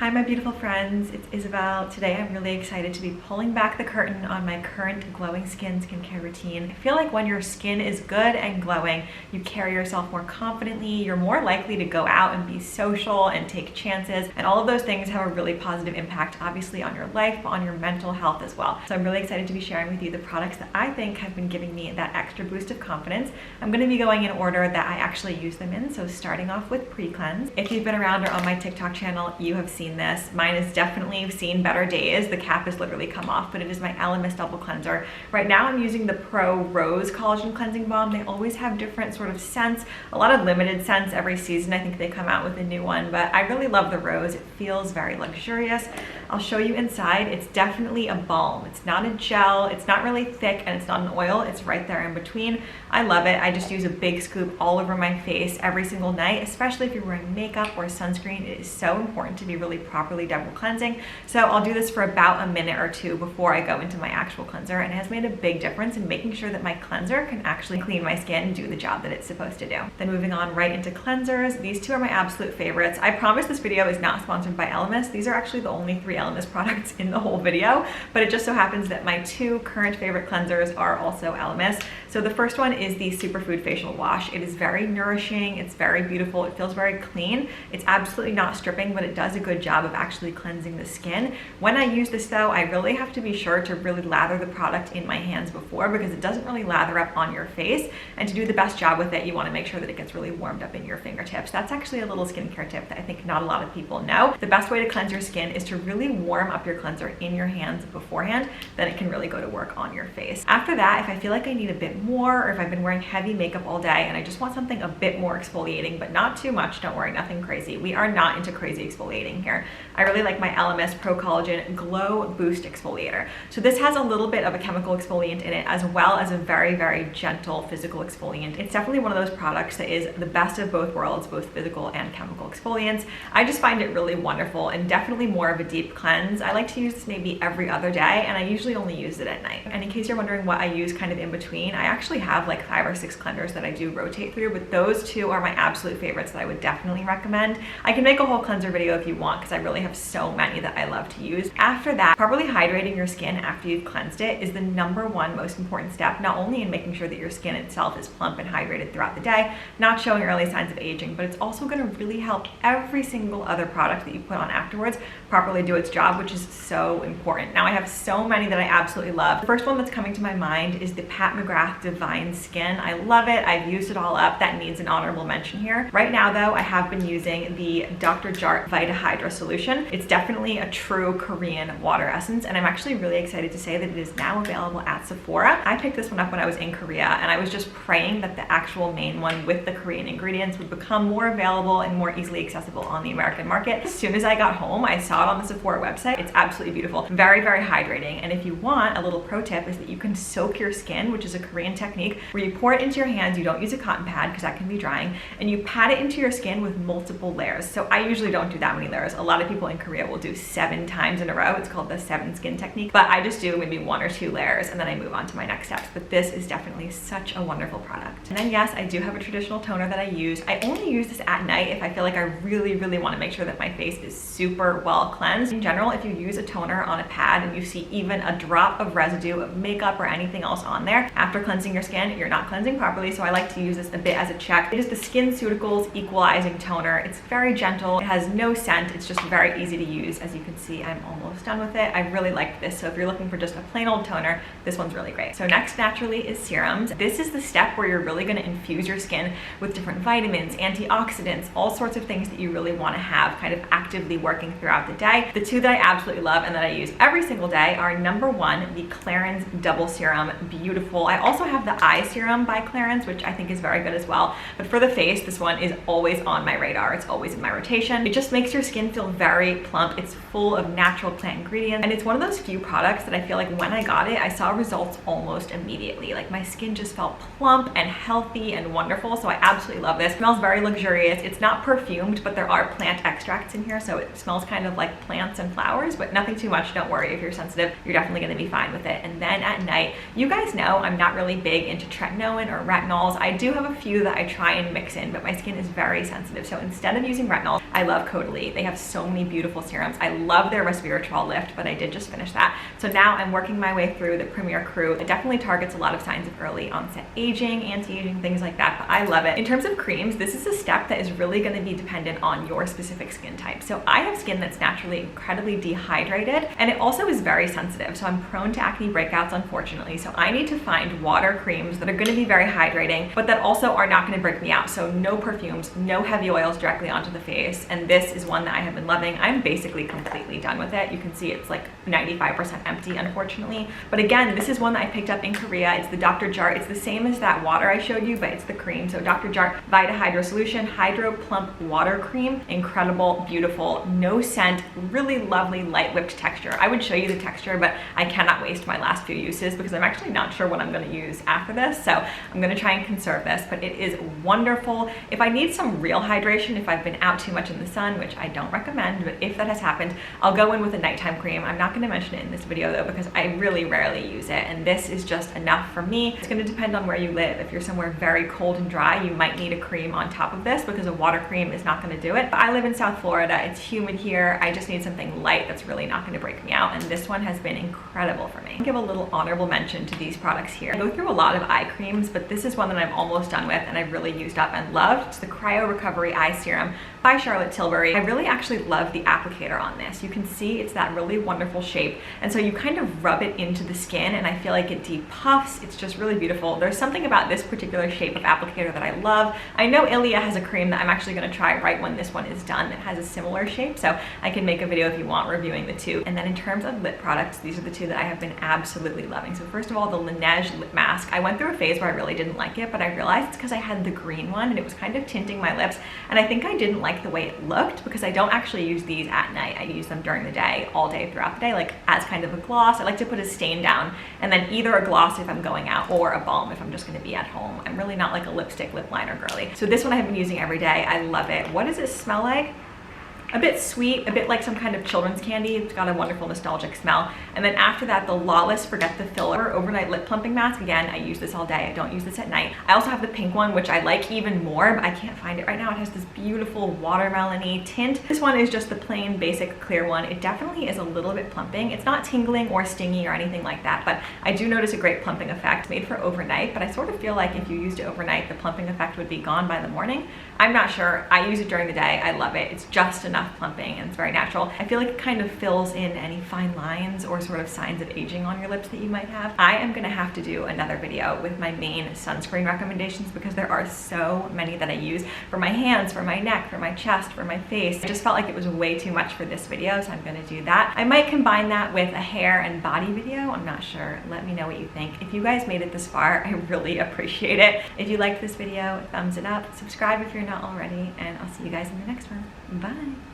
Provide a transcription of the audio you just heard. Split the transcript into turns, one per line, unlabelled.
Hi my beautiful friends, it's Isabel. Today I'm really excited to be pulling back the curtain on my current glowing skincare routine. I feel like when your skin is good and glowing, you carry yourself more confidently, you're more likely to go out and be social and take chances, and all of those things have a really positive impact obviously on your life, but on your mental health as well. So I'm really excited to be sharing with you the products that I think have been giving me that extra boost of confidence. I'm going to be going in order that I actually use them in, so starting off with PreCleanse. If you've been around or on my TikTok channel, you have seen this. Mine has definitely seen better days. The cap has literally come off, but it is my Elemis Double Cleanser. Right now I'm using the Pro Rose Collagen Cleansing Balm. They always have different sort of scents, a lot of limited scents every season. I think they come out with a new one, but I really love the rose. It feels very luxurious. I'll show you inside. It's definitely a balm. It's not a gel. It's not really thick and it's not an oil. It's right there in between. I love it. I just use a big scoop all over my face every single night, especially if you're wearing makeup or sunscreen. It is so important to be really properly double cleansing. So I'll do this for about a minute or two before I go into my actual cleanser, and it has made a big difference in making sure that my cleanser can actually clean my skin and do the job that it's supposed to do. Then moving on right into cleansers. These two are my absolute favorites. I promise this video is not sponsored by Elemis. These are actually the only 3 Elemis products in the whole video, but it just so happens that my 2 current favorite cleansers are also Elemis. So the first one is the Superfood Facial Wash. It is very nourishing. It's very beautiful. It feels very clean. It's absolutely not stripping, but it does a good job of actually cleansing the skin. When I use this though, I really have to be sure to really lather the product in my hands before, because it doesn't really lather up on your face. And to do the best job with it, you want to make sure that it gets really warmed up in your fingertips. That's actually a little skincare tip that I think not a lot of people know. The best way to cleanse your skin is to really warm up your cleanser in your hands beforehand, then it can really go to work on your face. After that, if I feel like I need a bit more, or if I've been wearing heavy makeup all day and I just want something a bit more exfoliating, but not too much, don't worry, nothing crazy. We are not into crazy exfoliating here. I really like my Elemis Pro Collagen Glow Boost Exfoliator. So this has a little bit of a chemical exfoliant in it, as well as a very, very gentle physical exfoliant. It's definitely one of those products that is the best of both worlds, both physical and chemical exfoliants. I just find it really wonderful and definitely more of a deep cleanse. I like to use this maybe every other day, and I usually only use it at night. And in case you're wondering what I use kind of in between, I actually have like 5 or 6 cleansers that I do rotate through, but those 2 are my absolute favorites that I would definitely recommend. I can make a whole cleanser video if you want, because I really have so many that I love to use. After that, properly hydrating your skin after you've cleansed it is the #1 most important step, not only in making sure that your skin itself is plump and hydrated throughout the day, not showing early signs of aging, but it's also going to really help every single other product that you put on afterwards properly do its job, which is so important. Now I have so many that I absolutely love. The first one that's coming to my mind is the Pat McGrath Divine Skin. I love it. I've used it all up. That needs an honorable mention here. Right now though, I have been using the Dr. Jart Vita Hydra Solution. It's definitely a true Korean water essence, and I'm actually really excited to say that it is now available at Sephora. I picked this one up when I was in Korea, and I was just praying that the actual main one with the Korean ingredients would become more available and more easily accessible on the American market. As soon as I got home, I saw it on the Sephora website. It's absolutely beautiful. Very, very hydrating. And if you want, a little pro tip is that you can soak your skin, which is a Korean technique where you pour it into your hands. You don't use a cotton pad because that can be drying, and you pat it into your skin with multiple layers. So I usually don't do that many layers. A lot of people in Korea will do 7 times in a row. It's called the 7 skin technique, but I just do maybe 1 or 2 layers and then I move on to my next steps. But this is definitely such a wonderful product. And then yes, I do have a traditional toner that I use. I only use this at night if I feel like I really, really want to make sure that my face is super well cleansed. In general, if you use a toner on a pad and you see even a drop of residue of makeup or anything else on there after cleansing your skin, you're not cleansing properly. So I like to use this a bit as a check. It is the SkinCeuticals Equalizing Toner. It's very gentle. It has no scent. It's just very easy to use. As you can see, I'm almost done with it. I really like this. So if you're looking for just a plain old toner, this one's really great. So next naturally is serums. This is the step where you're really going to infuse your skin with different vitamins, antioxidants, all sorts of things that you really want to have kind of actively working throughout the day. The 2 that I absolutely love and that I use every single day are #1, the Clarins Double Serum. Beautiful. I also have the eye serum by Clarins, which I think is very good as well. But for the face, this one is always on my radar. It's always in my rotation. It just makes your skin feel very plump. It's full of natural plant ingredients, and it's one of those few products that I feel like when I got it, I saw results almost immediately. Like my skin just felt plump and healthy and wonderful. So I absolutely love this. It smells very luxurious. It's not perfumed, but there are plant extracts in here, so it smells kind of like plants and flowers, but nothing too much. Don't worry, if you're sensitive, you're definitely going to be fine with it. And then at night, you guys know I'm not really big into tretinoin or retinols. I do have a few that I try and mix in, but my skin is very sensitive. So instead of using retinol, I love Caudalie. They have so many beautiful serums. I love their resveratrol lift, but I did just finish that. So now I'm working my way through the Premier Crew. It definitely targets a lot of signs of early onset aging, anti-aging, things like that, but I love it. In terms of creams, this is a step that is really going to be dependent on your specific skin type. So I have skin that's naturally incredibly dehydrated, and it also is very sensitive. So I'm prone to acne breakouts, unfortunately. So I need to find water creams that are going to be very hydrating, but that also are not going to break me out. So no perfumes, no heavy oils directly onto the face. And this is one that I have been loving. I'm basically completely done with it. You can see it's like 95% empty, unfortunately. But again, this is one that I picked up in Korea. It's the Dr. Jart. It's the same as that water I showed you, but it's the cream. So Dr. Jart Vita Hydro Solution Hydro Plump Water Cream. Incredible, beautiful, no scent, really lovely light whipped texture. I would show you the texture, but I cannot waste my last few uses because I'm actually not sure what I'm going to use after this. So I'm going to try and conserve this, but it is wonderful. If I need some real hydration, if I've been out too much in the sun, which I don't recommend, but if that has happened, I'll go in with a nighttime cream. I'm not going to mention it in this video though, because I really rarely use it, and this is just enough for me. It's going to depend on where you live. If you're somewhere very cold and dry, you might need a cream on top of this because a water cream is not going to do it. But I live in South Florida. It's humid here. I just need something light that's really not going to break me out, and this one has been incredible for me. I'll give a little honorable mention to these products here. I go through a lot of eye creams, but this is one that I'm almost done with and I've really used up and loved. It's the Cryo Recovery Eye Serum by Charlotte Tilbury. I really actually love the applicator on this. You can see it's that really wonderful shape, and so you kind of rub it into the skin and I feel like it depuffs. It's just really beautiful. There's something about this particular shape of applicator that I love. I know Ilia has a cream that I'm actually going to try right when this one is done that has a similar shape, so I can make a video if you want reviewing the two. And then in terms of lip products, these are the two that I have been absolutely loving. So first of all, the Laneige lip mask. I went through a phase where I really didn't like it, but I realized it's because I had the green one and it was kind of tinting my lips, and I think I didn't like the way it looked because I don't actually use these at night. I use them during the day, all day throughout the day, like as kind of a gloss. I like to put a stain down and then either a gloss if I'm going out or a balm if I'm just going to be at home. I'm really not like a lipstick lip liner girly. So this one I have been using every day. I love it. What does it smell like? A bit sweet, a bit like some kind of children's candy. It's got a wonderful nostalgic smell. And then after that, the Lawless Forget the Filler Overnight Lip Plumping Mask. Again, I use this all day. I don't use this at night. I also have the pink one, which I like even more, but I can't find it right now. It has this beautiful watermelon-y tint. This one is just the plain basic clear one. It definitely is a little bit plumping. It's not tingling or stingy or anything like that, but I do notice a great plumping effect. It's made for overnight, but I sort of feel like if you used it overnight, the plumping effect would be gone by the morning. I'm not sure. I use it during the day. I love it. It's just enough plumping and it's very natural. I feel like it kind of fills in any fine lines or sort of signs of aging on your lips that you might have. I am gonna have to do another video with my main sunscreen recommendations because there are so many that I use for my hands, for my neck, for my chest, for my face. I just felt like it was way too much for this video, so I'm gonna do that. I might combine that with a hair and body video. I'm not sure. Let me know what you think. If you guys made it this far, I really appreciate it. If you liked this video, thumbs it up, subscribe if you're not already, and I'll see you guys in the next one. Bye.